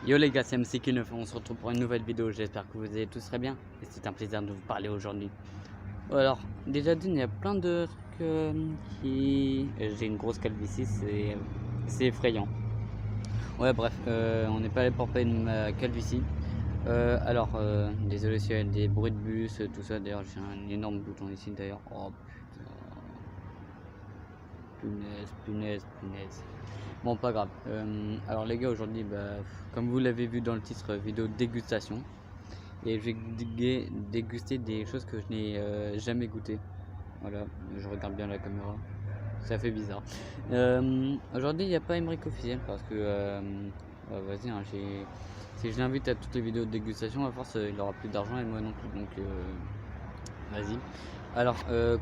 Yo les gars, c'est MC9, on se retrouve pour une nouvelle vidéo, j'espère que vous allez tous très bien et c'est un plaisir de vous parler aujourd'hui. Alors, déjà d'une, il y a plein de trucs J'ai une grosse calvitie, c'est effrayant. Ouais bref, on n'est pas allé pour parler de ma calvitie. Désolé s'il y a des bruits de bus, tout ça, d'ailleurs j'ai un énorme bouton ici d'ailleurs. Oh punaise. Bon, pas grave. Alors les gars, aujourd'hui, comme vous l'avez vu dans le titre, vidéo dégustation. Et je vais déguster des choses que je n'ai jamais goûté. Voilà, je regarde bien la caméra. Ça fait bizarre. Aujourd'hui, il n'y a pas Emmerich officiel parce que, vas-y, hein, si je l'invite à toutes les vidéos de dégustation, à force, il aura plus d'argent et moi non plus. Donc, vas-y. Alors,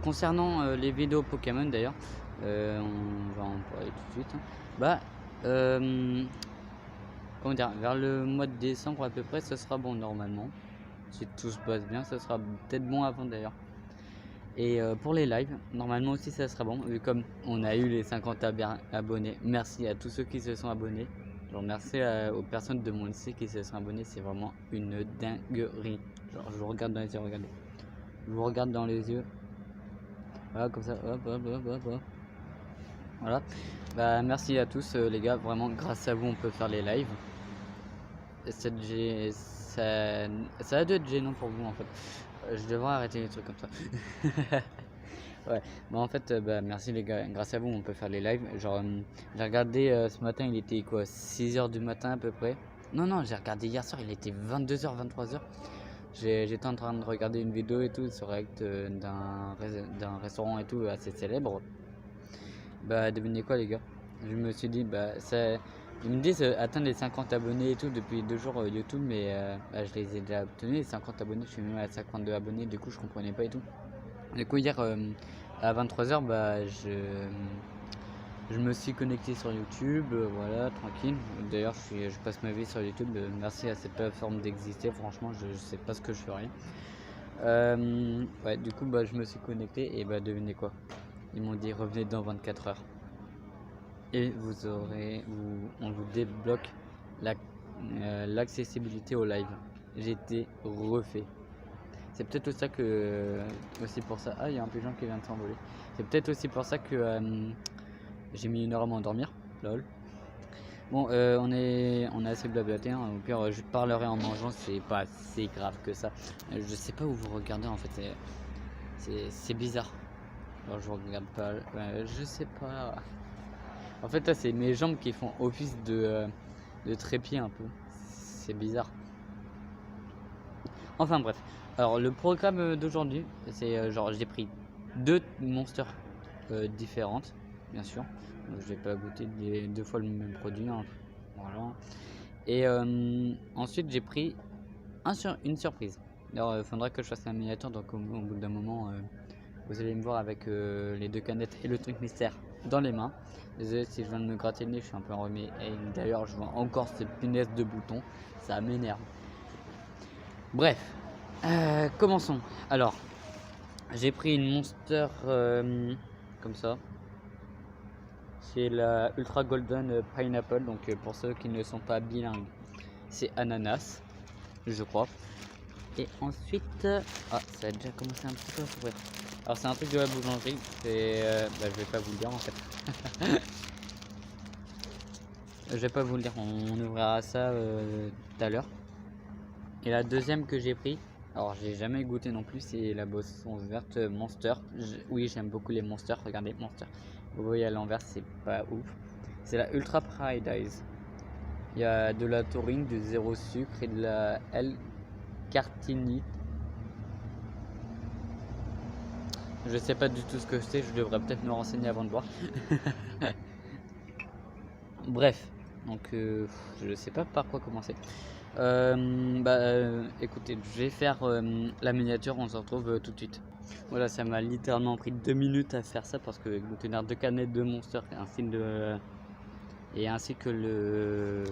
concernant les vidéos Pokémon d'ailleurs, on va en parler tout de suite. Comment dire, vers le mois de décembre à peu près, ce sera bon normalement. Si tout se passe bien, ça sera peut-être bon avant d'ailleurs. Et pour les lives, normalement aussi ça sera bon, vu comme on a eu les 50 abonnés. Merci à tous ceux qui se sont abonnés. Genre merci aux personnes de mon lycée qui se sont abonnés, c'est vraiment une dinguerie. Genre je vous regarde dans les yeux, regardez. Je vous regarde dans les yeux. Voilà, comme ça, hop. Voilà. Merci à tous les gars, vraiment grâce à vous on peut faire les lives. Ça a dû être gênant pour vous en fait. Je devrais arrêter les trucs comme ça. Ouais, en fait, merci les gars, grâce à vous on peut faire les lives. Genre, j'ai regardé ce matin, il était quoi, 6h du matin à peu près. Non, j'ai regardé hier soir, il était 22h, 23h. J'étais en train de regarder une vidéo et tout sur React d'un restaurant et tout assez célèbre. Devinez quoi les gars, je me suis dit ils me disent atteindre les 50 abonnés et tout depuis 2 jours YouTube, mais je les ai déjà obtenus les 50 abonnés, je suis même à 52 abonnés, du coup je comprenais pas et tout. Du coup hier à 23h je me suis connecté sur YouTube, voilà, tranquille. D'ailleurs je passe ma vie sur YouTube, merci à cette plateforme d'exister, franchement je sais pas ce que je ferais. Ouais, du coup je me suis connecté et devinez quoi, ils m'ont dit revenez dans 24 heures. Et on vous débloque l'accessibilité au live. J'ai été refait. C'est peut-être aussi pour ça. Ah, il y a un pigeon qui vient de s'envoler. C'est peut-être aussi pour ça que j'ai mis 1 heure à m'endormir. Lol. Bon, on est assez blablaté. Hein. Au pire, je parlerai en mangeant. C'est pas si grave que ça. Je sais pas où vous regardez en fait. C'est bizarre. Alors, je regarde pas. Je sais pas. En fait, là, c'est mes jambes qui font office de trépied un peu. C'est bizarre. Enfin bref. Alors, le programme d'aujourd'hui, c'est genre, j'ai pris 2 monsters différentes, bien sûr. Je vais pas goûter 2 fois le même produit. Hein. Voilà. Et ensuite, j'ai pris une surprise. Alors, il faudra que je fasse la miniature, donc au bout d'un moment, vous allez me voir avec les 2 canettes et le truc mystère dans les mains. Désolé si je viens de me gratter le nez, je suis un peu enrhumé. Et d'ailleurs, je vois encore cette punaise de bouton, ça m'énerve. Bref, commençons. Alors, j'ai pris une monster comme ça. C'est la Ultra Golden Pineapple, donc pour ceux qui ne sont pas bilingues, c'est ananas, je crois. Et ensuite, ça a déjà commencé un petit peu à s'ouvrir. Alors c'est un truc de la boulangerie, je vais pas vous le dire en fait. Je vais pas vous le dire, on ouvrira ça tout à l'heure. Et la deuxième que j'ai pris, alors j'ai jamais goûté non plus, c'est la boisson verte Monster. Oui, j'aime beaucoup les Monsters, regardez Monster. Vous voyez à l'envers, c'est pas ouf. C'est la Ultra Paradise. Il y a de la taurine, du zéro sucre et de la L-cartinite. Je sais pas du tout ce que c'est, je devrais peut-être me renseigner avant de boire. Bref, donc je sais pas par quoi commencer. Écoutez, je vais faire la miniature, on se retrouve tout de suite. Voilà, ça m'a littéralement pris 2 minutes à faire ça parce que tenir 2 canettes de Monster ainsi que le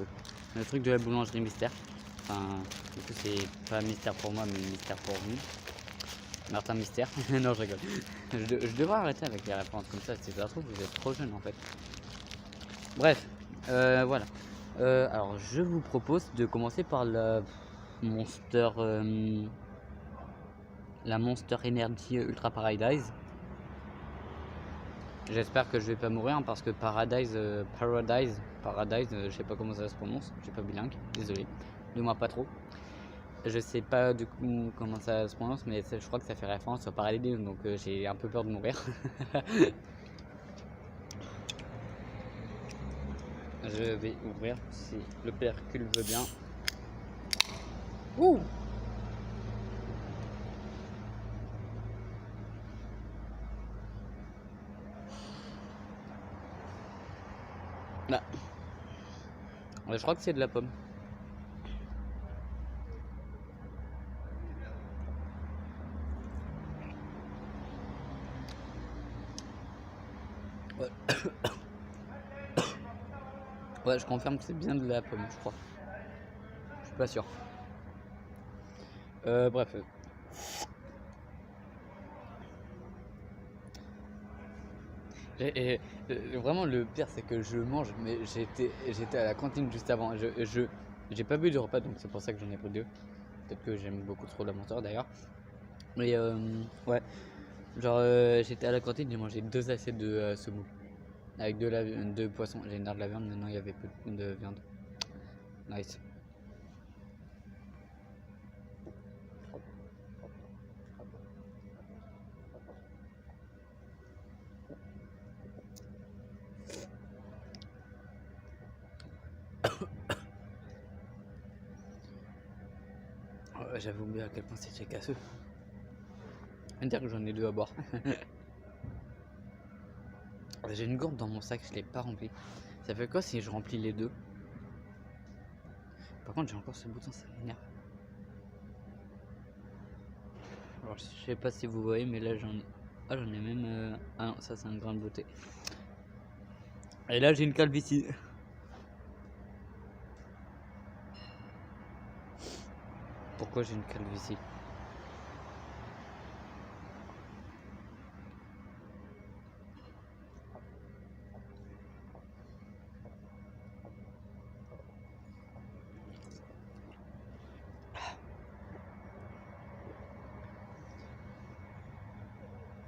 truc de la boulangerie mystère. Enfin, du coup c'est pas mystère pour moi mais mystère pour vous. Martin Mystère. Non, je rigole. Je devrais arrêter avec les références comme ça, si ça se trouve vous êtes trop jeune en fait. Bref, voilà. Alors je vous propose de commencer par Monster, la Monster Energy Ultra Paradise. J'espère que je vais pas mourir hein, parce que Paradise, je sais pas comment ça se prononce, je suis pas bilingue, désolé, de moi pas trop. Je sais pas du coup comment ça se prononce, mais je crois que ça fait référence au Paradise, donc j'ai un peu peur de mourir. Je vais ouvrir si le percule veut bien. Ouh! Là. Je crois que c'est de la pomme. Ouais. Ouais, je confirme que c'est bien de la pomme, je crois. Je suis pas sûr. Bref. Vraiment, le pire, c'est que je mange, mais j'étais à la cantine juste avant. J'ai pas bu de repas, donc c'est pour ça que j'en ai pris deux. Peut-être que j'aime beaucoup trop la menteur d'ailleurs. Mais ouais, genre j'étais à la cantine, j'ai mangé 2 assiettes de semoule. Avec deux poissons. J'ai de la viande, maintenant il y avait peu de viande. Nice. J'avais oublié à quel point c'était casseux. Dire que j'en ai deux à boire. J'ai une gourde dans mon sac, je l'ai pas rempli. Ça fait quoi si je remplis les deux? Par contre, j'ai encore ce bouton, ça m'énerve. Alors, je sais pas si vous voyez, mais là j'en ai. Ah, j'en ai même. Ah non, ça c'est un grain de beauté. Et là j'ai une calvitie. Pourquoi j'ai une calvitie?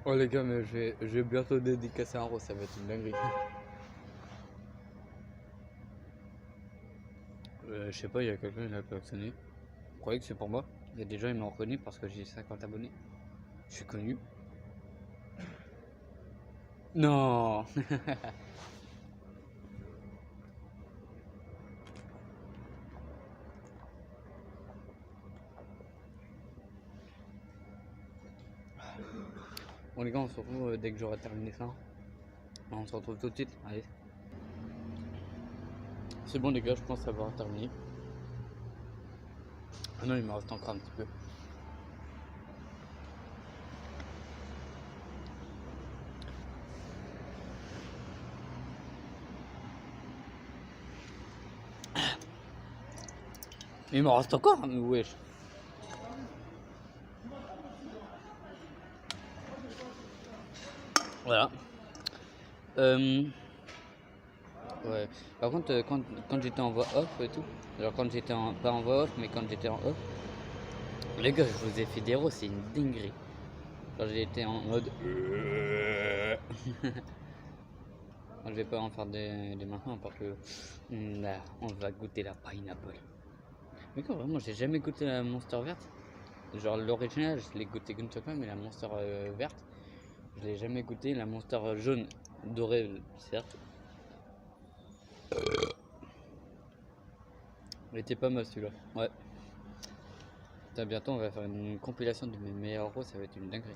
Oh les gars, mais je vais bientôt dédicacer un rose, ça va être une dinguerie. Je sais pas, il y a quelqu'un qui l'a klaxonné. Vous croyez que c'est pour moi? Il y a des gens qui m'ont reconnu parce que j'ai 50 abonnés. Je suis connu. Non. Bon les gars, on se retrouve dès que j'aurai terminé ça. On se retrouve tout de suite. Allez. C'est bon les gars, je pense avoir terminé. Ah non, il me reste encore un petit peu. Il m'en reste encore, mais wesh. Voilà. Ouais. Par contre, quand j'étais en voix off et tout, alors quand j'étais pas en voix off, mais quand j'étais en off, les gars, je vous ai fait des roses, c'est une dinguerie. Quand j'étais en mode. Je vais pas en faire des maintenant parce que là, on va goûter la pineapple. Mais quoi, vraiment, j'ai jamais goûté la Monster verte. Genre l'original, je l'ai goûté qu'une seule fois, mais la Monster verte, je l'ai jamais goûté. La Monster jaune, dorée, certes. Il était pas mal celui-là. Ouais. Putain, bientôt on va faire une compilation de mes meilleurs roses, ça va être une dinguerie.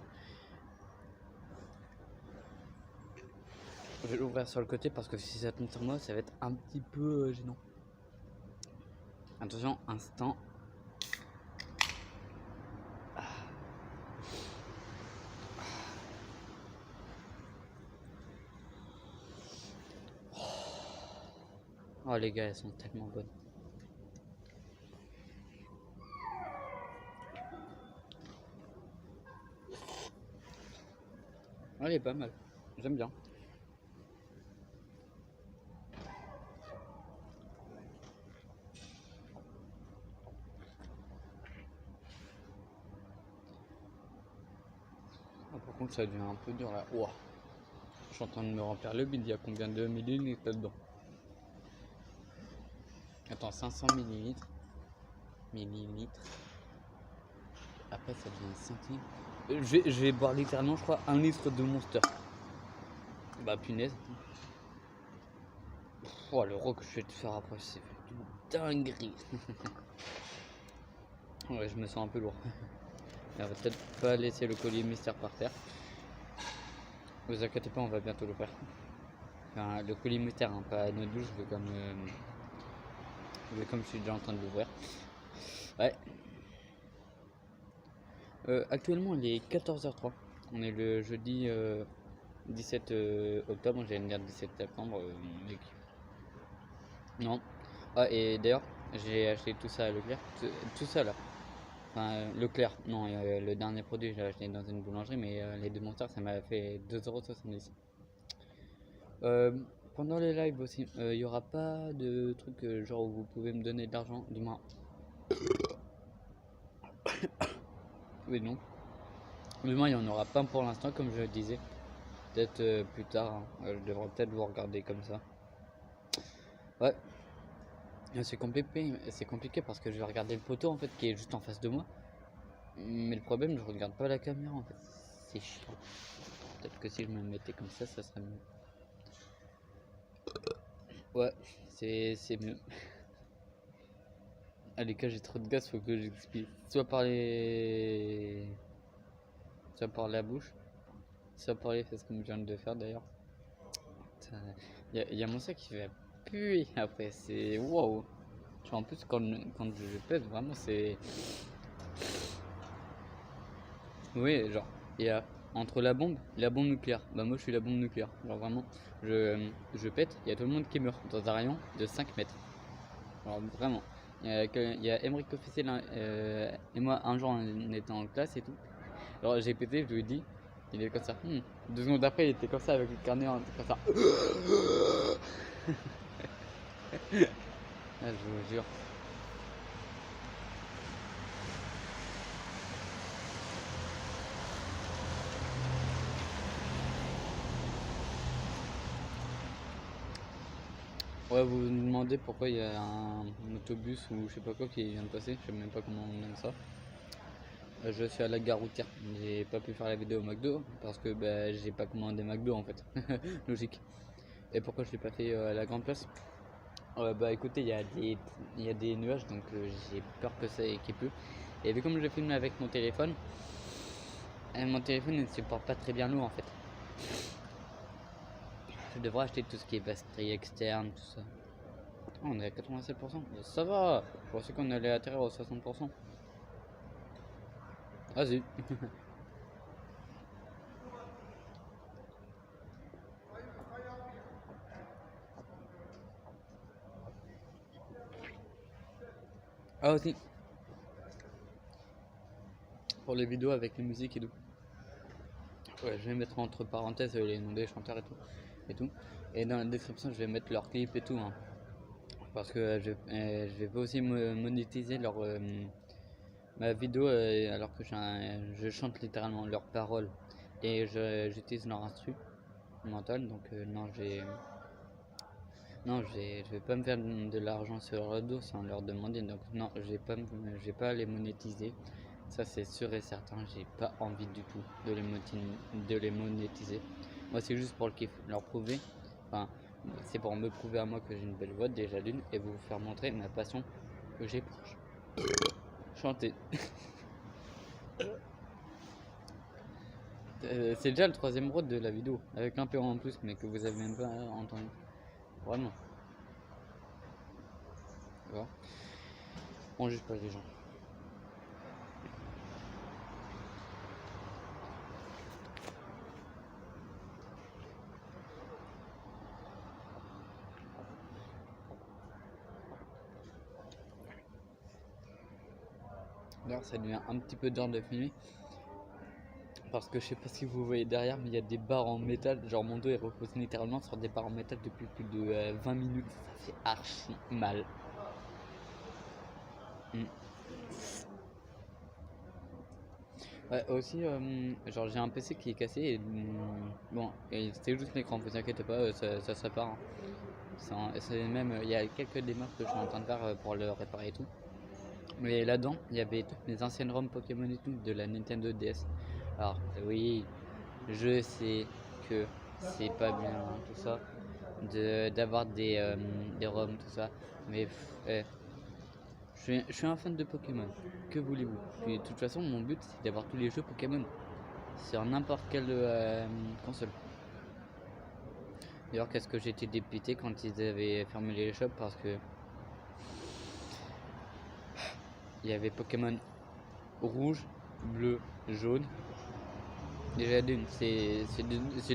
Je vais l'ouvrir sur le côté parce que si ça tombe sur moi, ça va être un petit peu gênant. Attention, instant. Oh les gars, elles sont tellement bonnes. Elle est pas mal, j'aime bien. Par contre, ça devient un peu dur là. Ouah. Je suis en train de me remplir le bide. Il y a combien de millilitres là-dedans? Attends, 500 millilitres. Après, ça devient 5 litres. Je vais boire littéralement, je crois, 1 litre de Monster. Bah, punaise. Oh, le rock que je vais te faire après, c'est une dinguerie. Ouais, je me sens un peu lourd. On va peut-être pas laisser le collier mystère par terre. Vous inquiétez pas, on va bientôt le faire. Enfin, le collier mystère, hein, pas notre douche, je vais comme je suis déjà en train de l'ouvrir. Ouais. Actuellement, il est 14h03. On est le jeudi 17 octobre. J'allais dire 17 septembre, mec. Non. Ah, et d'ailleurs, j'ai acheté tout ça à Leclerc. Tout ça là. Enfin, Leclerc, non, le dernier produit, j'ai acheté dans une boulangerie, mais les deux monsters, ça m'a fait 2,70 €. Pendant les lives aussi, il n'y aura pas de truc genre où vous pouvez me donner de l'argent, du moins. Oui, non. Du moins, il n'y en aura pas pour l'instant, comme je le disais. Peut-être plus tard, hein. Je devrais peut-être vous regarder comme ça. Ouais. C'est compliqué parce que je vais regarder le poteau en fait qui est juste en face de moi. Mais le problème, je regarde pas la caméra en fait. C'est chiant. Peut-être que si je me mettais comme ça serait mieux. Ouais, c'est mieux. Ah les gars, j'ai trop de gaz, faut que j'explique. Soit par la bouche, soit par les fesses comme je viens de faire d'ailleurs. Il y a mon sac qui va puer après, c'est waouh. En plus quand je pèse vraiment c'est... Oui, genre, il y a entre la bombe et la bombe nucléaire. Bah moi je suis la bombe nucléaire. Genre vraiment, je pète, il y a tout le monde qui meurt dans un rayon de 5 mètres. Alors vraiment. Il y a Emmerich Officiel et moi un jour on était en classe et tout. Alors j'ai pété, je lui ai dit, il est comme ça. 2 secondes après il était comme ça avec le carnet comme ça. Ah, je vous jure. Ouais, vous vous demandez pourquoi il y a un autobus ou je sais pas quoi qui vient de passer, je sais même pas comment on nomme ça. Je suis à la gare routière, j'ai pas pu faire la vidéo au McDo parce que bah, j'ai pas commandé McDo en fait, logique. Et pourquoi je l'ai pas fait à la grande place? Bah écoutez, il y a des nuages donc j'ai peur que ça qu'il pleut. Et vu comme je filme avec mon téléphone ne supporte pas très bien l'eau en fait. Je devrais acheter tout ce qui est batterie externe, tout ça. Oh, on est à 87%. Ça va. Je pensais qu'on allait atterrir aux 60%. Vas-y. Ah aussi. Pour les vidéos avec les musiques et tout. Ouais, je vais mettre entre parenthèses les noms des chanteurs et tout. Et dans la description, je vais mettre leur clip et tout. Hein. Parce que je vais pas aussi monétiser ma vidéo alors que je chante littéralement leurs paroles. Et j'utilise leur instrumental. Donc non, je vais pas me faire de l'argent sur leur dos sans leur demander. Donc non, je vais pas les monétiser. Ça c'est sûr et certain, j'ai pas envie du tout de les monétiser. Moi c'est juste pour le kiff, leur prouver, enfin c'est pour me prouver à moi que j'ai une belle voix déjà d'une et vous faire montrer ma passion que j'ai pour chanter. C'est déjà le troisième road de la vidéo, avec un peu en plus mais que vous avez même pas entendu. Vraiment. D'accord. On juge pas les gens. D'ailleurs ça devient un petit peu d'heure de filmer. Parce que je sais pas si vous voyez derrière, mais il y a des barres en métal. Genre mon dos est repose littéralement sur des barres en métal depuis plus de 20 minutes. Ça fait archi mal. Ouais, aussi, genre j'ai un PC qui est cassé et bon, et c'était juste l'écran, vous inquiétez pas, ça se répare, hein. C'est même, il y a quelques démarches que je suis en train de faire pour le réparer et tout. Mais là-dedans, il y avait toutes mes anciennes ROM Pokémon et tout de la Nintendo DS. Alors, oui, je sais que c'est pas bien, hein, tout ça, d'avoir des ROM, tout ça. Mais je suis un fan de Pokémon. Que voulez-vous? Puis de toute façon, mon but c'est d'avoir tous les jeux Pokémon sur n'importe quelle console. D'ailleurs, qu'est-ce que j'étais dépité quand ils avaient fermé les shops parce que il y avait Pokémon rouge, bleu, jaune. Déjà d'une, c'est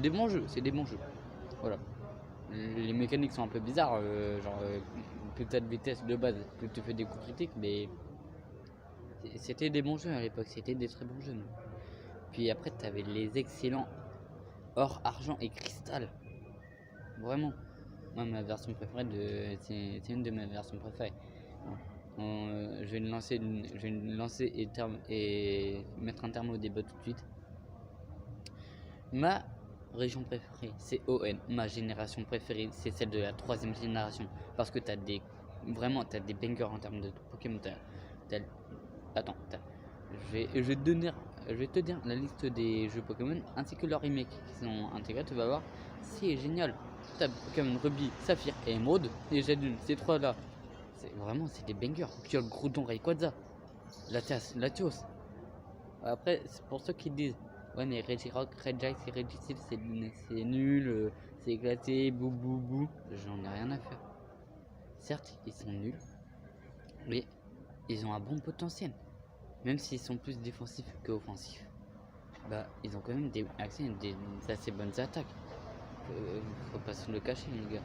des bons jeux, c'est des bons jeux. Voilà. Les mécaniques sont un peu bizarres, plus t'as de vitesse de base, plus tu fais des coups critiques, mais c'était des bons jeux à l'époque, c'était des très bons jeux. Puis après, t'avais les excellents or, argent et cristal. Vraiment. Moi, ma version préférée, c'est une de mes versions préférées. Bon, je vais lancer et mettre un terme au débat tout de suite. Ma région préférée, c'est ON. Ma génération préférée, c'est celle de la 3ème génération. Parce que t'as des bangers en termes de Pokémon. Attends, je vais te dire la liste des jeux Pokémon ainsi que leurs remakes qui sont intégrés. Tu vas voir, c'est génial. T'as Pokémon Ruby, Saphir et Émeraude. Et j'ai ces trois là. C'est des bangers. Kyogre, Groudon, Rayquaza, Latios. Après, c'est pour ceux qui disent ouais, mais Regirock, Regice et Regicide, c'est nul, c'est éclaté, bou bou bou. J'en ai rien à faire. Certes, ils sont nuls, mais ils ont un bon potentiel. Même s'ils sont plus défensifs que offensifs, bah, ils ont quand même des assez bonnes attaques. Faut pas se le cacher, les gars.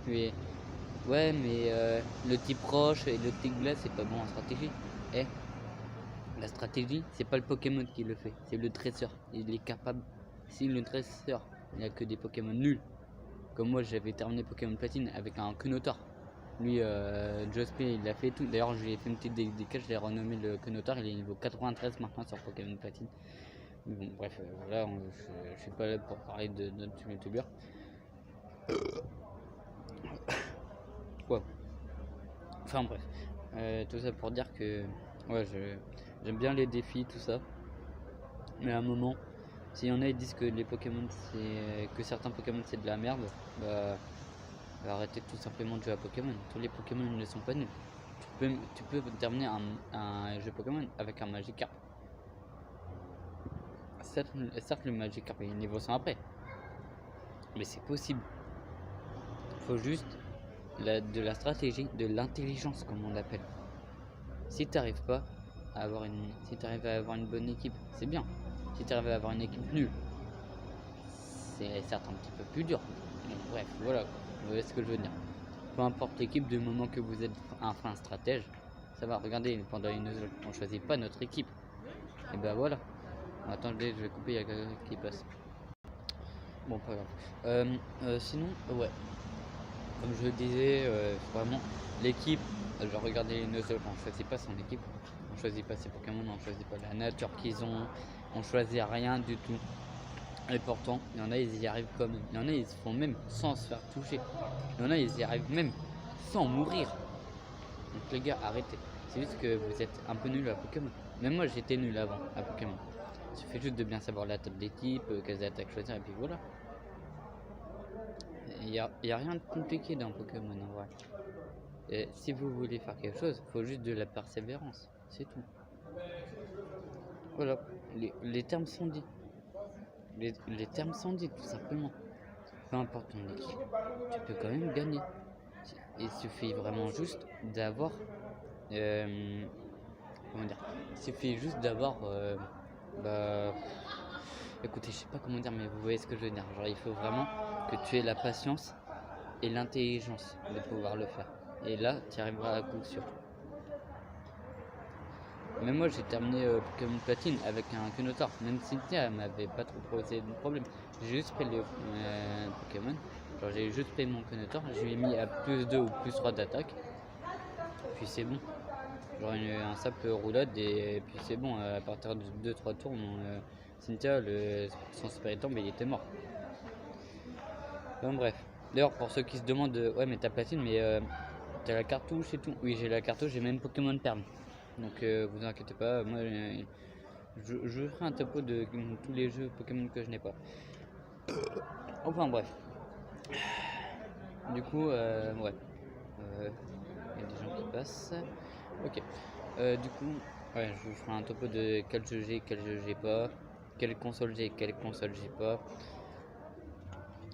Mais, ouais, mais le type roche et le type glace, c'est pas bon en stratégie. Eh, la stratégie, c'est pas le Pokémon qui le fait, c'est le dresseur. Il est capable. Si le dresseur, il n'y a que des Pokémon nuls, comme moi j'avais terminé Pokémon Platine avec un Kunotar. Lui, Jospé, il a fait tout. D'ailleurs, je lui ai fait une petite dédicace, je l'ai renommé le Kunotar. Il est niveau 93 maintenant sur Pokémon Platine. Mais bon, bref, voilà, je suis pas là pour parler de notre youtubeur. Quoi. Enfin bref, tout ça pour dire que ouais, j'aime bien les défis, tout ça. Mais à un moment, s'il y en a qui disent que les Pokémon que certains Pokémon c'est de la merde, bah arrêtez tout simplement de jouer à Pokémon. Tous les Pokémon ne sont pas nuls. Tu peux terminer un jeu Pokémon avec un Magikarp. Certes le Magikarp est niveau 100 après, mais c'est possible. Faut juste de la stratégie, de l'intelligence comme on l'appelle. Si t'arrives pas à avoir si t'arrives à avoir une bonne équipe, c'est bien. Si t'arrives à avoir une équipe nulle, c'est certes un petit peu plus dur. Mais bref, voilà, vous voyez ce que je veux dire. Peu importe l'équipe, du moment que vous êtes un fin stratège, ça va. Regardez, pendant on choisit pas notre équipe. Et ben voilà. Attendez, je vais couper, il y a quelqu'un qui passe. Bon, pas grave. Sinon, ouais. Comme je le disais, vraiment, l'équipe, genre regardez les Nuzlocke, on choisit pas son équipe, on choisit pas ses Pokémon, on choisit pas la nature qu'ils ont, on choisit rien du tout. Et pourtant, il y en a, ils y arrivent quand même. Il y en a, ils se font même sans se faire toucher. Il y en a, ils y arrivent même sans mourir. Donc les gars, arrêtez. C'est juste que vous êtes un peu nul à Pokémon. Même moi, j'étais nul avant à Pokémon. Il suffit juste de bien savoir la table des types, quelles attaques choisir, et puis voilà. Il n'y a rien de compliqué dans Pokémon en vrai. Et si vous voulez faire quelque chose, il faut juste de la persévérance. C'est tout. Voilà. Les termes sont dits. Les termes sont dits, tout simplement. Peu importe ton équipe, tu peux quand même gagner. Il suffit vraiment juste d'avoir. Comment dire? Il suffit juste d'avoir. Écoutez, je sais pas comment dire, mais vous voyez ce que je veux dire. Genre, il faut vraiment que tu aies la patience et l'intelligence de pouvoir le faire. Et là, tu y arriveras à coup sûr. Même moi, j'ai terminé Pokémon Platine avec un Kunotar. Même Cynthia m'avait pas trop posé de problème. J'ai juste pris le Pokémon. Genre, j'ai juste pris mon Kunotar. Je lui ai mis à plus 2 ou plus 3 d'attaque. Puis c'est bon. genre un simple roulade et puis c'est bon, à partir de 2-3 tours, Cynthia, son super étang, il était mort. Bon, bref. D'ailleurs, pour ceux qui se demandent, ouais, mais t'as platine, mais t'as la cartouche et tout. Oui, j'ai la cartouche, j'ai même Pokémon Perle. Donc, vous inquiétez pas, moi, je ferai un topo de tous les jeux Pokémon que je n'ai pas. Enfin, bref. Du coup, ouais. Il y a des gens qui passent. Ok. Du coup, ouais, je vous ferai un topo de quel jeu j'ai pas, quelle console j'ai, quelle console j'ai pas.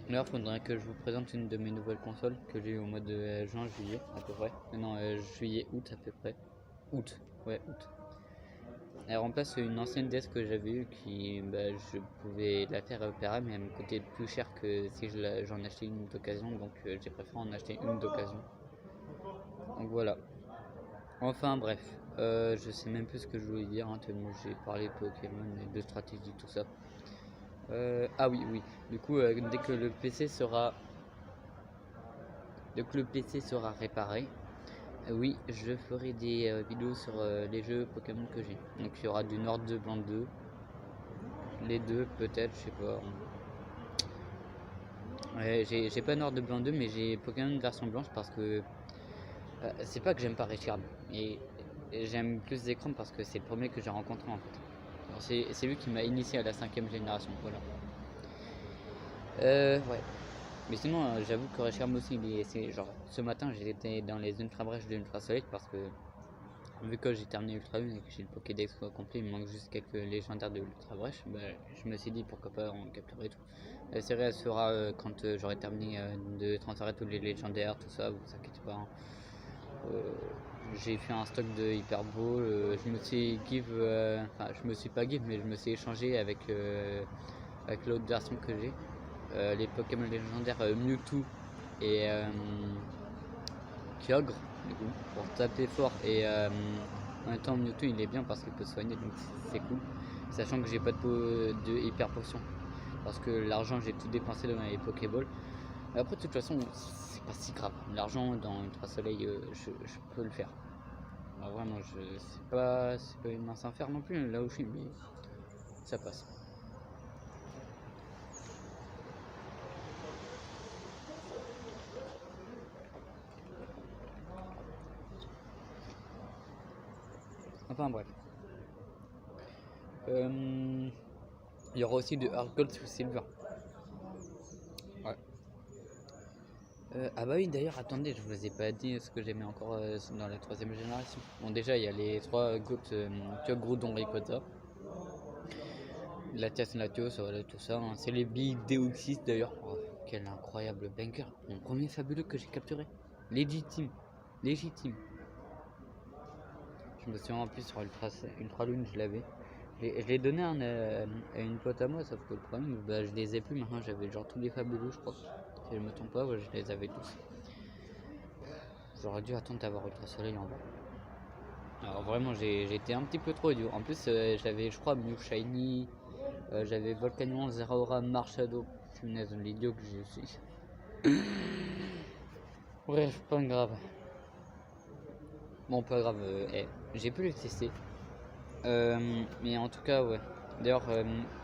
D'ailleurs, il faudrait que je vous présente une de mes nouvelles consoles que j'ai eu au mois de juin-juillet à peu près. Non, juillet-août à peu près. Août, ouais, août. Elle remplace une ancienne DS que j'avais eue qui, je pouvais la faire repérer, mais elle me coûtait plus cher que si j'en achetais une d'occasion, donc j'ai préféré en acheter une d'occasion. Donc voilà. Enfin bref, je sais même plus ce que je voulais dire, hein, tellement j'ai parlé Pokémon et de stratégie, tout ça. Ah oui, oui. Du coup, dès que le PC sera réparé, oui, je ferai des vidéos sur les jeux Pokémon que j'ai. Donc il y aura du Noir 2, Blanc 2, les deux peut-être, je sais pas. Ouais, j'ai pas Noir 2, Blanc 2, mais j'ai Pokémon version blanche parce que c'est pas que j'aime pas Richard, et j'aime plus Zekrom parce que c'est le premier que j'ai rencontré en fait. C'est lui qui m'a initié à la 5ème génération, voilà. Ouais. Mais sinon, j'avoue que Reshiram aussi, c'est genre, ce matin, j'étais dans les ultra brèches de l'ultra soleil parce que, vu que j'ai terminé ultra 1 et que j'ai le Pokédex complet, il me manque juste quelques légendaires de l'ultra brèche, je me suis dit pourquoi pas en capturer tout. La série, elle sera quand j'aurai terminé de transférer tous les légendaires, tout ça, vous inquiétez pas. Hein. J'ai fait un stock de Hyper Ball, je me suis enfin, je me suis pas give, mais je me suis échangé avec l'autre version que j'ai. Les Pokémon légendaires Mewtwo et Kyogre, du coup, pour taper fort. Et en même temps, Mewtwo il est bien parce qu'il peut soigner, donc c'est cool. Sachant que j'ai pas de hyper potion parce que l'argent j'ai tout dépensé dans les Pokéballs. Après, de toute façon, c'est pas si grave. L'argent dans Ultra Soleil, je peux le faire. Alors vraiment, c'est pas une mince affaire non plus là où je suis, mais ça passe. Enfin bref. Il y aura aussi de Heart Gold sous Silver. Ouais. Ah bah oui, d'ailleurs, attendez, je vous ai pas dit ce que j'aimais encore dans la 3ème génération. Bon, déjà, il y a les 3 GOAT, Kyogre, Groudon, Rayquaza. Latias, Latios, voilà, tout ça. Hein. C'est les billes Deoxys d'ailleurs. Oh, quel incroyable banker. Mon premier fabuleux que j'ai capturé. Légitime. Légitime. Je me suis en plus sur Ultra Lune, je l'avais. Je l'ai donné à une pote à moi, sauf que le problème, je les ai plus maintenant. J'avais genre tous les fabuleux, je crois. Si je me trompe pas, ouais, je les avais tous. J'aurais dû attendre d'avoir Ultra Soleil en bas. Alors vraiment, j'ai été un petit peu trop idiot. En plus, j'avais, je crois, Mew Shiny, j'avais Volcanion, Zeraora, Marshadow. Punaise, l'idiot que je suis. Bref, pas grave. Bon, pas grave, j'ai pu le tester. Mais en tout cas, ouais. D'ailleurs,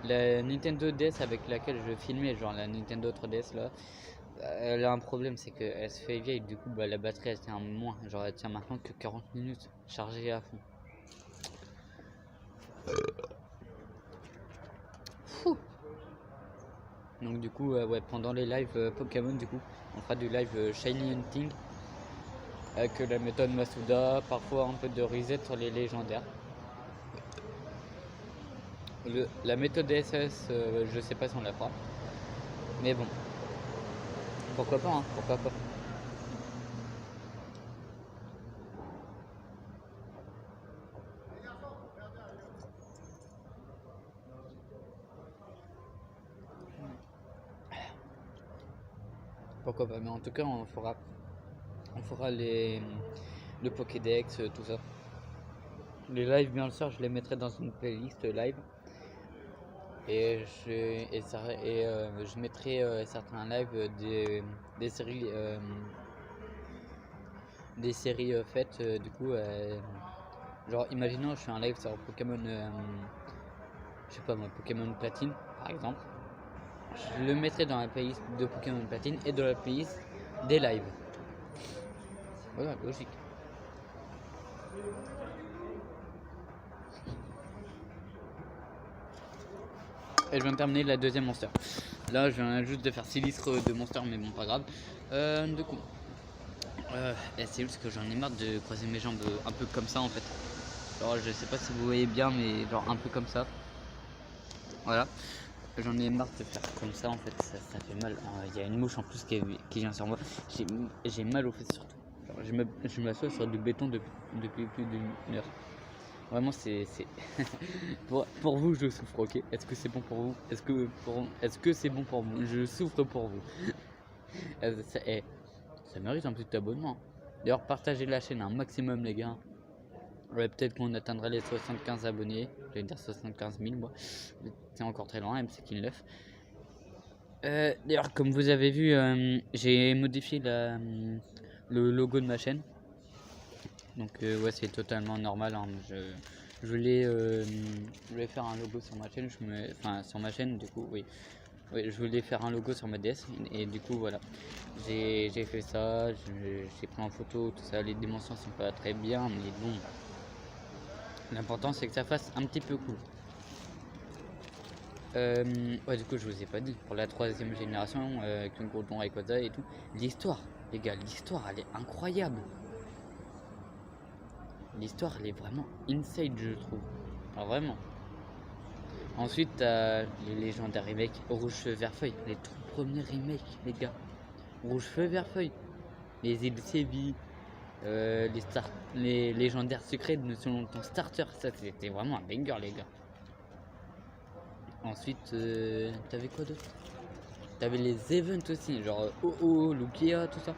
la Nintendo DS avec laquelle je filmais, genre la Nintendo 3DS là, elle a un problème, c'est qu'elle se fait vieille, du coup la batterie elle tient moins, genre elle tient maintenant que 40 minutes chargée à fond. Fou. Donc du coup, ouais, pendant les lives Pokémon, du coup, on fera du live Shiny Hunting avec la méthode Masuda, parfois un peu de reset sur les légendaires. La méthode DSS, je sais pas si on la fera, mais bon, pourquoi pas, hein, pourquoi pas. Pourquoi pas, mais en tout cas on fera le Pokédex, tout ça. Les lives bien sûr je les mettrai dans une playlist live. Et je mettrai certains lives des séries faites du coup Genre, imaginons, je fais un live sur Pokémon, je sais pas moi, Pokémon Platine, par exemple. Je le mettrai dans la playlist de Pokémon Platine et dans la playlist des lives. Voilà, logique. Et je viens de terminer la deuxième Monster. Là, je viens juste de faire 6 litres de Monster, mais bon, pas grave. Du coup, c'est juste que j'en ai marre de croiser mes jambes un peu comme ça en fait. Alors, je sais pas si vous voyez bien, mais genre un peu comme ça. Voilà. J'en ai marre de faire comme ça en fait, ça fait mal. Il y a une mouche en plus qui vient sur moi. J'ai mal aux fesses surtout. Genre, je m'assois sur du béton depuis plus d'une heure. Vraiment, c'est pour vous, je souffre, ok? Est-ce que c'est bon pour vous? Est-ce que c'est bon pour vous? Je souffre pour vous. Ça mérite un petit abonnement. D'ailleurs, partagez la chaîne un maximum, les gars. Ouais, peut-être qu'on atteindra les 75 abonnés. Je vais dire 75 000, moi. C'est encore très loin, c'est qu'il neuf. D'ailleurs, comme vous avez vu, j'ai modifié le logo de ma chaîne. Donc, ouais, c'est totalement normal. Hein. Je voulais faire un logo sur ma chaîne. Enfin, sur ma chaîne, du coup, oui. Oui, je voulais faire un logo sur ma DS. Et du coup, voilà. J'ai fait ça. J'ai pris en photo, tout ça. Les dimensions sont pas très bien, mais bon. L'important, c'est que ça fasse un petit peu cool. Ouais, du coup, je vous ai pas dit, pour la 3ème génération, avec un Gourdon Rayquaza et tout, l'histoire, les gars, l'histoire, elle est incroyable. L'histoire, elle est vraiment insane, je trouve. Alors, vraiment. Ensuite, t'as les légendaires remakes Rouge Feu Vert Feuille, les tout premiers remakes, les gars. Rouge Feu Vert Feuille, les îles Sévi, les légendaires secrets de ton starter, ça c'était vraiment un banger, les gars. Ensuite, t'avais quoi d'autre? T'avais les events aussi, genre OO, Lugia, tout ça.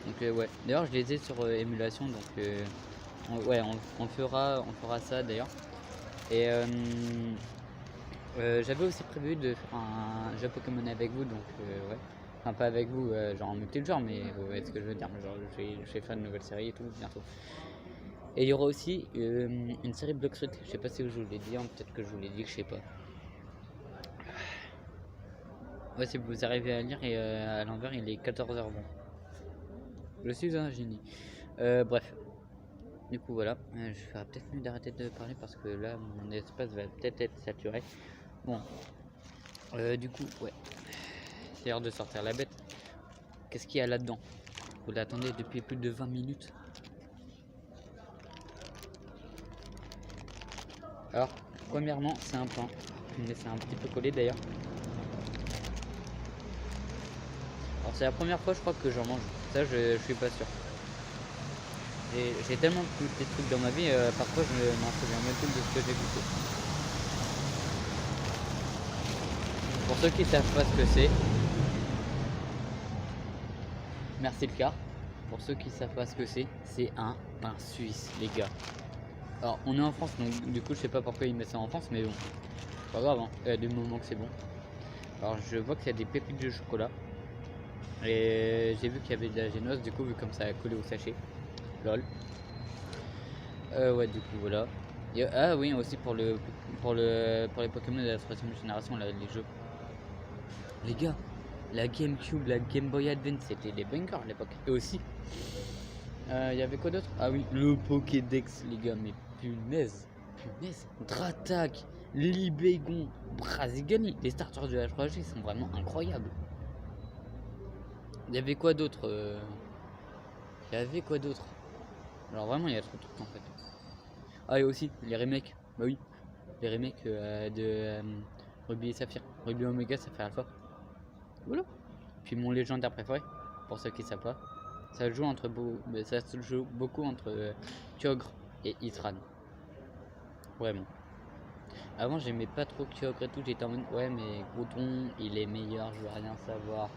Donc ouais, d'ailleurs je les ai sur émulation, donc ouais, on fera ça d'ailleurs. Et j'avais aussi prévu de faire un jeu Pokémon avec vous, donc ouais. Enfin pas avec vous, genre en multijoueur, mais ouais, ce que je veux dire, genre je vais faire une nouvelle série et tout bientôt. Et il y aura aussi une série Block Street, je sais pas si je vous l'ai dit, hein, peut-être que je vous l'ai dit, je sais pas. Ouais, si vous arrivez à lire, et à l'envers il est 14h20. Je suis un génie. Bref. Du coup voilà, je ferais peut-être mieux d'arrêter de parler parce que là mon espace va peut-être être saturé. Bon. Du coup, ouais. C'est l'heure de sortir la bête. Qu'est-ce qu'il y a là-dedans? Vous l'attendez depuis plus de 20 minutes. Alors, premièrement, c'est un pain. Mais c'est un petit peu collé d'ailleurs. Alors c'est la première fois je crois que j'en mange. Ça je suis pas sûr. J'ai tellement goûté de trucs dans ma vie, parfois je m'en souviens même plus de ce que j'ai goûté. Pour ceux qui savent pas ce que c'est, merci le car. Pour ceux qui savent pas ce que c'est un pain suisse, les gars. Alors on est en France, donc du coup je sais pas pourquoi ils mettent ça en France, mais bon, pas grave, hein. Il y a des moments que c'est bon. Alors je vois qu'il y a des pépites de chocolat. Et j'ai vu qu'il y avait de la génoise, du coup vu comme ça a collé au sachet. Lol. Ouais, du coup voilà. Ah oui, aussi pour les Pokémon de la 3ème génération, là, les jeux. Les gars, la GameCube, la Game Boy Advance, c'était des bangers à l'époque. Et aussi, il y avait quoi d'autre? Ah oui, le Pokédex, les gars, mais punaise, Dratak, Libégon, Brazigani, les starters de H3G sont vraiment incroyables. Il y avait quoi d'autre? Alors vraiment, il y a trop de trucs en fait. Ah, et aussi, les remakes, bah oui, les remakes de Ruby et Saphir. Ruby Omega, ça fait Alpha. Voilà. Puis mon légendaire préféré, pour ceux qui savent pas, ça se joue beaucoup entre Kyogre et Itran. Vraiment. Avant j'aimais pas trop Kyogre et tout, j'étais en mode ouais mais Groudon il est meilleur, je veux rien savoir.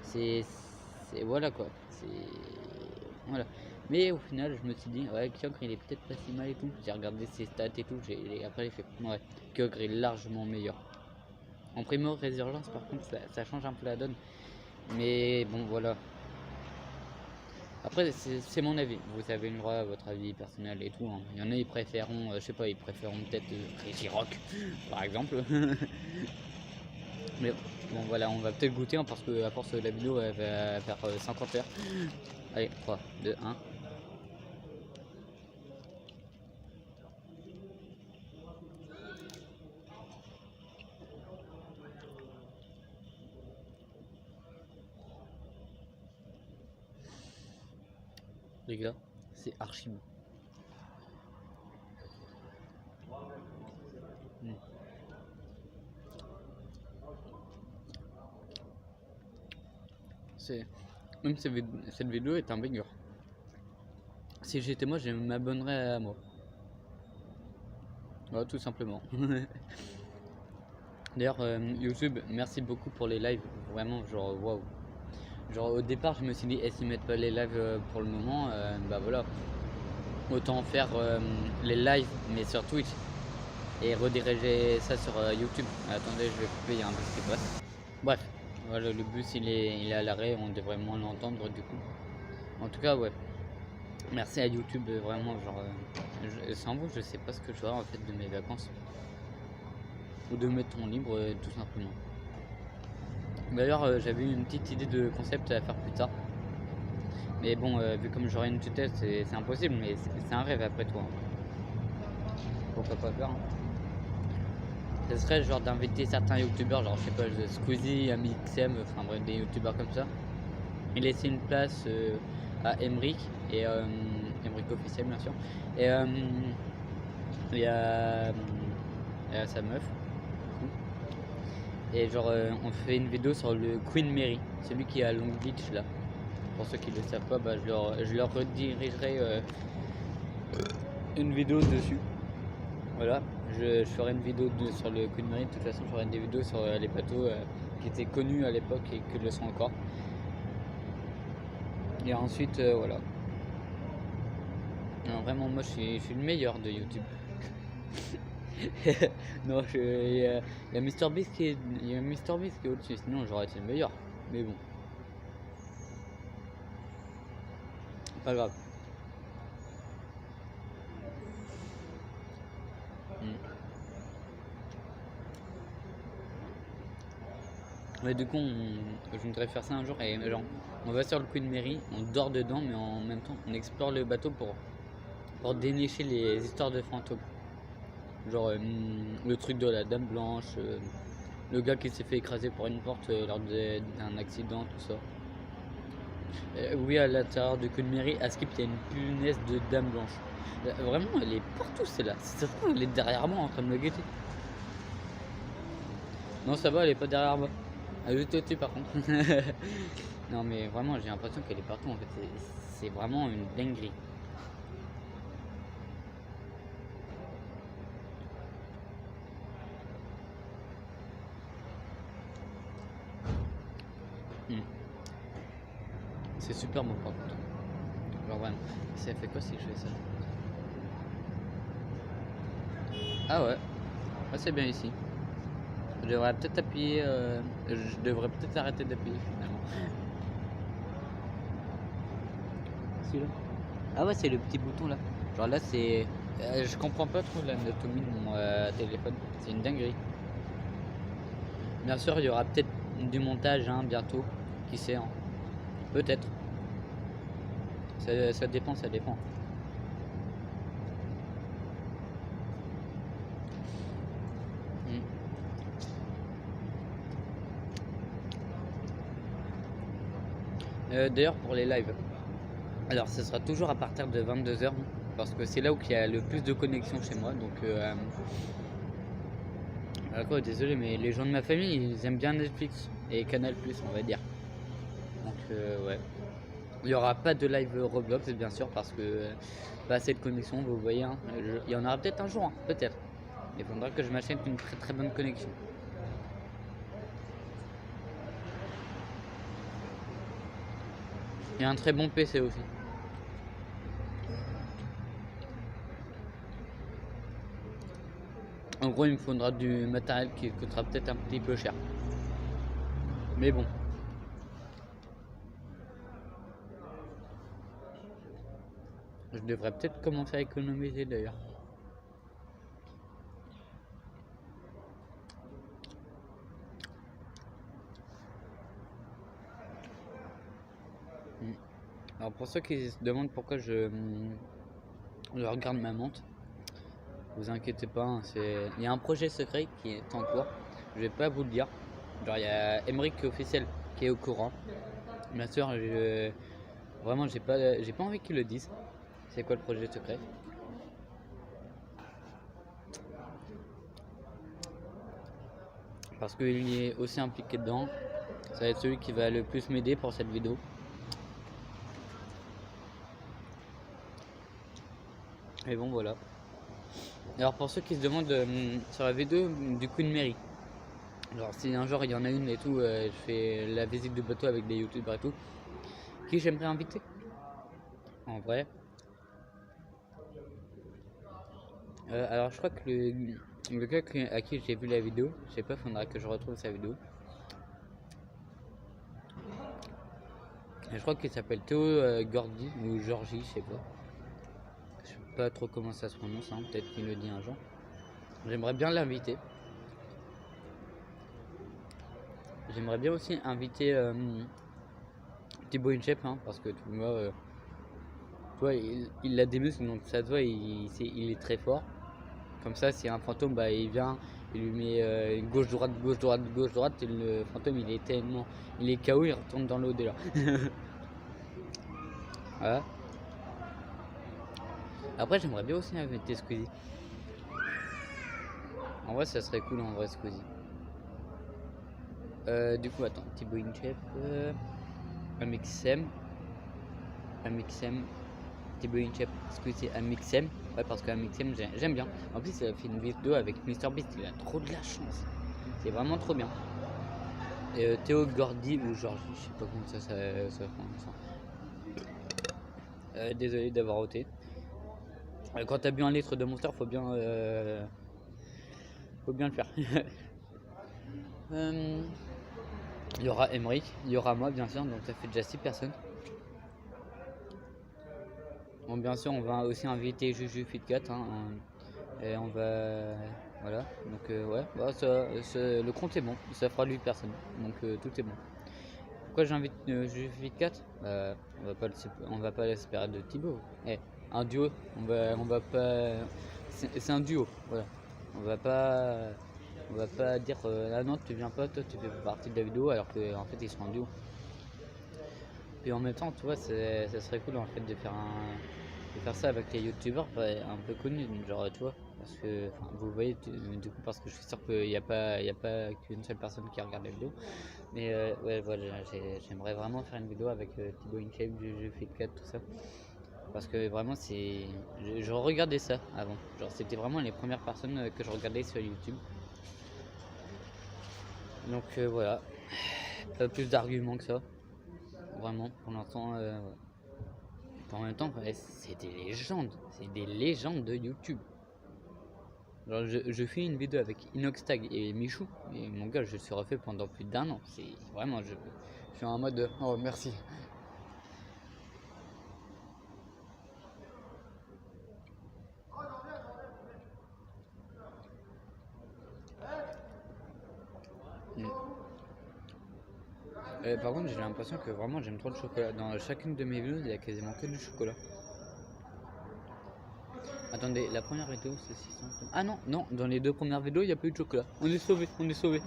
C'est voilà quoi. Voilà. Mais au final je me suis dit ouais Kyogre il est peut-être pas si mal et tout. J'ai regardé ses stats et tout, après j'ai fait ouais Kyogre est largement meilleur. En Primo Résurgence par contre ça change un peu la donne. Mais bon voilà. Après, c'est mon avis. Vous avez le droit à votre avis personnel et tout, hein. Il y en a, ils préféreront, je sais pas, ils préféreront peut-être Crazy Rock, par exemple. Mais bon, voilà, on va peut-être goûter, hein, parce que à force la vidéo elle va faire 50 heures. Allez, 3, 2, 1. Les gars, c'est archi bon. Mm. C'est même cette vidéo est un banger. Si j'étais moi, je m'abonnerais à moi. Ouais, tout simplement. D'ailleurs, YouTube, merci beaucoup pour les lives. Vraiment, genre, waouh. Genre, au départ, je me suis dit, et s'ils mettent pas les lives pour le moment, bah voilà. Autant faire les lives, mais sur Twitch. Et rediriger ça sur YouTube. Attendez, je vais couper, il y a un bus qui passe. Bref, voilà, le bus il est à l'arrêt, on devrait moins l'entendre du coup. En tout cas, ouais. Merci à YouTube, vraiment, genre, sans vous, je sais pas ce que je ferais en fait de mes vacances. Ou de mes temps libres, tout simplement. D'ailleurs, j'avais eu une petite idée de concept à faire plus tard. Mais bon, vu comme j'aurai une tutelle, c'est impossible, mais c'est un rêve après toi. Pourquoi pas faire, hein. Ce serait genre d'inviter certains youtubeurs, genre je sais pas, Squeezie, AmiXM, enfin bref, des youtubeurs comme ça. Et laisser une place à Emric, et Emric officiel bien sûr. Et, et à sa meuf. Et genre on fait une vidéo sur le Queen Mary, celui qui est à Long Beach là. Pour ceux qui ne le savent pas, bah, je leur redirigerai une vidéo dessus. Voilà, je ferai une vidéo sur le Queen Mary. De toute façon, je ferai des vidéos sur les bateaux qui étaient connus à l'époque et que le sont encore. Et ensuite, voilà. Non, vraiment, moi je suis le meilleur de YouTube. Non, il y a MrBeast qui est au-dessus, sinon j'aurais été le meilleur. Mais bon, pas grave. Mais du coup, je voudrais faire ça un jour et genre, on va sur le Queen Mary, on dort dedans, mais en même temps, on explore le bateau pour dénicher les histoires de fantômes. Genre le truc de la Dame Blanche, le gars qui s'est fait écraser par une porte lors d'un accident, tout ça. Oui, à l'intérieur de Queen Mary, à Skip, il y a une punaise de Dame Blanche. Vraiment, elle est partout, celle-là. C'est ça, elle est derrière moi en train de me guetter. Non, ça va, elle est pas derrière moi. Elle est juste au-dessus par contre. Non, mais vraiment, j'ai l'impression qu'elle est partout en fait. C'est vraiment une dinguerie. C'est super bon par contre. Genre vraiment. Ça fait quoi si je fais ça? Ah ouais. Ah, c'est bien ici. Je devrais peut-être appuyer. Je devrais peut-être arrêter d'appuyer finalement. Celui-là. Ah ouais, c'est le petit bouton là. Genre là, c'est. Je comprends pas trop l'anatomie de mon téléphone. C'est une dinguerie. Bien sûr, il y aura peut-être du montage hein, bientôt. Qui sait, hein. Peut-être. Ça dépend, ça dépend. D'ailleurs, pour les lives, alors ce sera toujours à partir de 22h parce que c'est là où il y a le plus de connexion chez moi. Donc, quoi, désolé, mais les gens de ma famille ils aiment bien Netflix et Canal, on va dire. Donc, ouais. Il n'y aura pas de live Roblox, bien sûr, parce que pas assez de connexion, vous voyez. Hein. Il y en aura peut-être un jour, hein, peut-être. Il faudra que je m'achète une très très bonne connexion. Et un très bon PC aussi. En gros, il me faudra du matériel qui coûtera peut-être un petit peu cher. Mais bon. Je devrais peut-être commencer à économiser d'ailleurs. Alors pour ceux qui se demandent pourquoi je regarde ma montre, vous inquiétez pas, hein, il y a un projet secret qui est en cours. Je vais pas vous le dire. Genre il y a Emeric officiel qui est au courant. Bien sûr, vraiment j'ai pas envie qu'ils le disent. C'est quoi le projet secret? Parce qu'il est aussi impliqué dedans. Ça va être celui qui va le plus m'aider pour cette vidéo. Et bon voilà. Alors pour ceux qui se demandent sur la vidéo du coup de mairie. Alors si un jour il y en a une et tout, je fais la visite du bateau avec des youtubeurs et tout. Qui j'aimerais inviter? En vrai. Alors je crois que le gars à qui j'ai vu la vidéo, je sais pas, faudra que je retrouve sa vidéo. Et je crois qu'il s'appelle Théo Gordy ou Georgie, je sais pas. Je sais pas trop comment ça se prononce, hein, peut-être qu'il le dit un jour. J'aimerais bien l'inviter. J'aimerais bien aussi inviter Thibaut Inchep, hein, parce que tu vois, il a des muscles, donc ça se voit, il est très fort. Comme ça, si un fantôme, bah, il vient, il lui met gauche-droite, gauche-droite, gauche-droite, et le fantôme, il est KO, il retourne dans l'eau déjà. Voilà. Après, j'aimerais bien aussi inviter Squeezie. En vrai, ça serait cool en vrai, Squeezie. Du coup, attends, Thibaut Inchep, Amixem, Thibaut Inchep, Squeezie, Amixem. Ouais, parce que Amixem, j'aime bien. En plus, il a fait une vidéo avec MrBeast, il a trop de la chance. C'est vraiment trop bien. Et Théo Gordy ou Georgie, je sais pas comment ça prononce. Désolé d'avoir ôté. Quand t'as bu un litre de Monster, faut bien le faire. Il y aura Emeric, il y aura moi bien sûr, donc ça fait déjà 6 personnes. Bon, bien sûr, on va aussi inviter Juju Fit4, hein, et on va. Voilà, donc ouais, bah, le compte est bon, ça fera 8 personnes, donc tout est bon. Pourquoi j'invite Juju Fit4? On va pas l'espérer de Thibaut. Un duo, on va pas. C'est un duo, voilà. On va pas dire ah non, tu viens pas, toi tu fais partie de la vidéo, alors qu'en fait ils sont en duo. Puis en même temps, tu vois, ça serait cool en fait de faire ça avec les youtubeurs un peu connus, genre tu vois, parce que vous voyez du coup, parce que je suis sûr qu'il n'y a pas qu'une seule personne qui regarde la vidéo, mais ouais, voilà, j'aimerais vraiment faire une vidéo avec Thibaut Inchep, je fais 4 tout ça, parce que vraiment je regardais ça avant, genre c'était vraiment les premières personnes que je regardais sur YouTube, donc voilà, pas plus d'arguments que ça, vraiment pour l'instant. En même temps, ouais, c'est des légendes de YouTube. Alors, je fais une vidéo avec Inoxtag et Michou, et mon gars, je suis refait pendant plus d'1 an. C'est vraiment, je suis en mode oh merci. Par contre, j'ai l'impression que vraiment j'aime trop le chocolat. Dans chacune de mes vidéos, il y a quasiment que du chocolat. Attendez, la première vidéo c'est 600. Ah non, non, dans les deux premières vidéos, il n'y a pas eu de chocolat. On est sauvé, on est sauvé.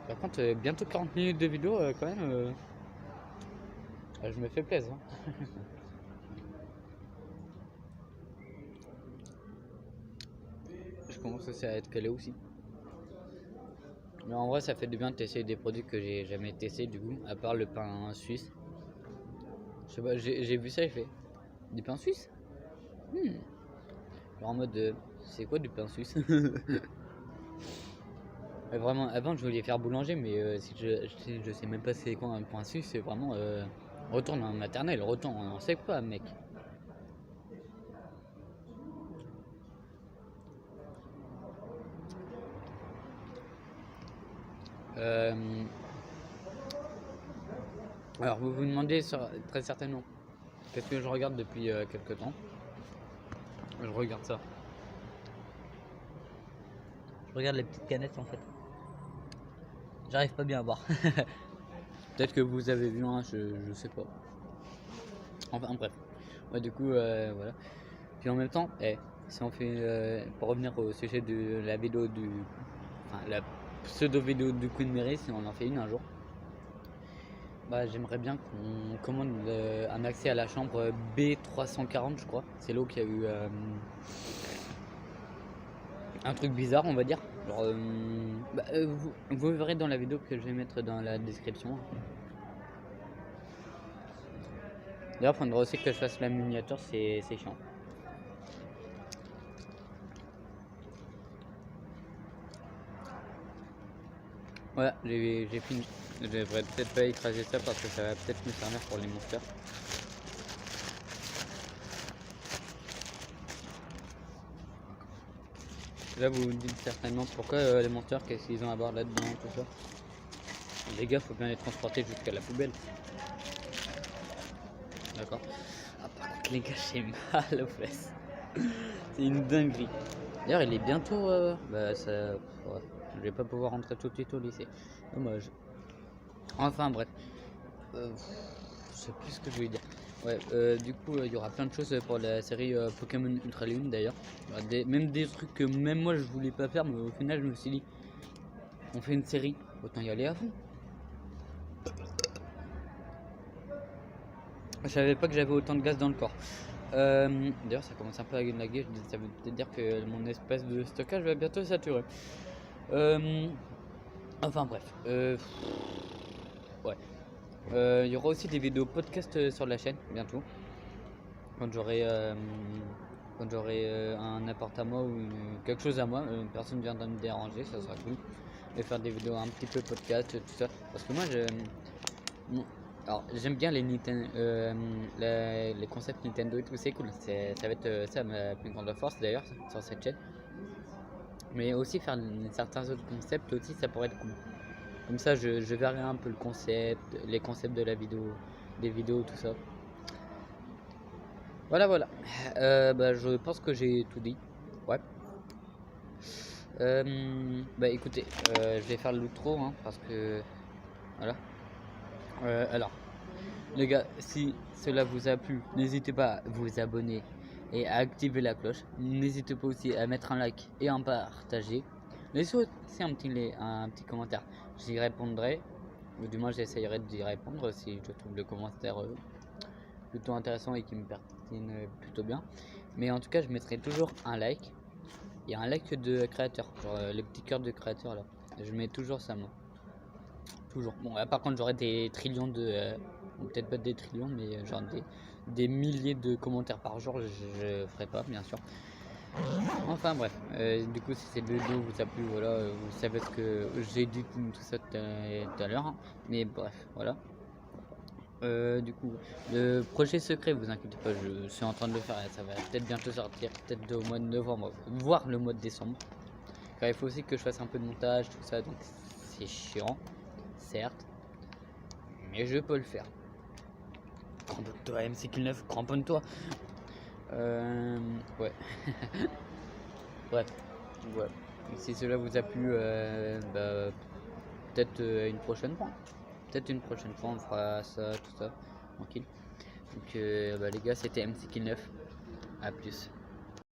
Par contre, bientôt 40 minutes de vidéo, quand même, je me fais plaisir. Hein. Je commence aussi à être calé aussi. Mais en vrai, ça fait du bien de tester des produits que j'ai jamais testé du coup, à part le pain suisse. Je sais pas, j'ai vu ça, j'ai fait du pain suisse. Genre en mode, c'est quoi du pain suisse? Vraiment, avant je voulais faire boulanger, mais si je sais même pas c'est quoi un pain suisse, c'est vraiment retourne en maternelle, retourne, on sait quoi, mec. Alors vous vous demandez très certainement qu'est-ce que je regarde depuis quelques temps. Je regarde ça. Je regarde les petites canettes en fait. J'arrive pas bien à voir. Peut-être que vous avez vu un, je sais pas. Enfin bref. Ouais, du coup voilà. Puis en même temps, si on fait pour revenir au sujet de la vidéo la pseudo vidéo du Queen Mary, si on en fait une un jour. Bah, j'aimerais bien qu'on commande un accès à la chambre B340, je crois. C'est là où il y a eu un truc bizarre, on va dire. Genre, vous verrez dans la vidéo que je vais mettre dans la description. D'ailleurs, il faudra aussi que je fasse la miniature, c'est chiant. Voilà, j'ai fini. Je devrais peut-être pas écraser ça parce que ça va peut-être me servir pour les monsters. Là vous vous dites certainement pourquoi les monsters, qu'est-ce qu'ils ont à voir là-dedans, tout ça. Les gars, faut bien les transporter jusqu'à la poubelle. D'accord. Ah, par contre les gars, j'ai mal aux fesses. C'est une dinguerie. D'ailleurs il est bientôt bah ça. Ouais, je vais pas pouvoir rentrer tout de suite au lycée. Dommage. Enfin bref. Je sais plus ce que je voulais dire. Ouais, du coup, il y aura plein de choses pour la série Pokémon Ultra Lune d'ailleurs. Même des trucs que même moi je voulais pas faire, mais au final je me suis dit, on fait une série, autant y aller à fond. Je savais pas que j'avais autant de gaz dans le corps. D'ailleurs, ça commence un peu à laguer, ça veut peut-être dire que mon espace de stockage va bientôt saturer. Enfin bref. Ouais. Il y aura aussi des vidéos podcast sur la chaîne bientôt. Quand j'aurai un appart à moi ou quelque chose à moi, personne viendra me déranger, ça sera cool. Et faire des vidéos un petit peu podcast, tout ça. Parce que moi, alors j'aime bien les concepts Nintendo et tout, c'est cool. Ça va être ça ma plus grande force d'ailleurs sur cette chaîne. Mais aussi faire certains autres concepts aussi, ça pourrait être cool. Comme ça, je verrai un peu les concepts de la vidéo, des vidéos, tout ça. Voilà, voilà. Bah, je pense que j'ai tout dit. Ouais. Bah écoutez, je vais faire l'outro hein, parce que voilà. Alors, les gars, si cela vous a plu, n'hésitez pas à vous abonner et à activer la cloche. N'hésitez pas aussi à mettre un like et un partager. Laissez aussi un petit commentaire. J'y répondrai, ou du moins j'essayerai d'y répondre si je trouve le commentaire plutôt intéressant et qui me pertinent plutôt bien. Mais en tout cas, je mettrai toujours un like et un like de créateur, genre les petits cœurs de créateur là. Je mets toujours ça moi. Toujours. Bon, là, par contre, j'aurai des trillions de. Peut-être pas des trillions, mais genre des milliers de commentaires par jour, je ferai pas, bien sûr. Enfin bref, du coup si cette vidéo vous a plu, voilà, vous savez ce que j'ai dit tout ça tout à l'heure, hein. Mais bref, voilà. Du coup, le projet secret, vous inquiétez pas, je suis en train de le faire, ça va peut-être bientôt sortir, peut-être au mois de novembre, voire le mois de décembre. Car il faut aussi que je fasse un peu de montage, tout ça, donc c'est chiant, certes, mais je peux le faire. Cramponne-toi MC9, cramponne-toi. Ouais. Bref, voilà. Si cela vous a plu, bah, peut-être une prochaine fois. Peut-être une prochaine fois, on fera ça, tout ça, tranquille. Donc, bah, les gars, c'était MC9. A plus.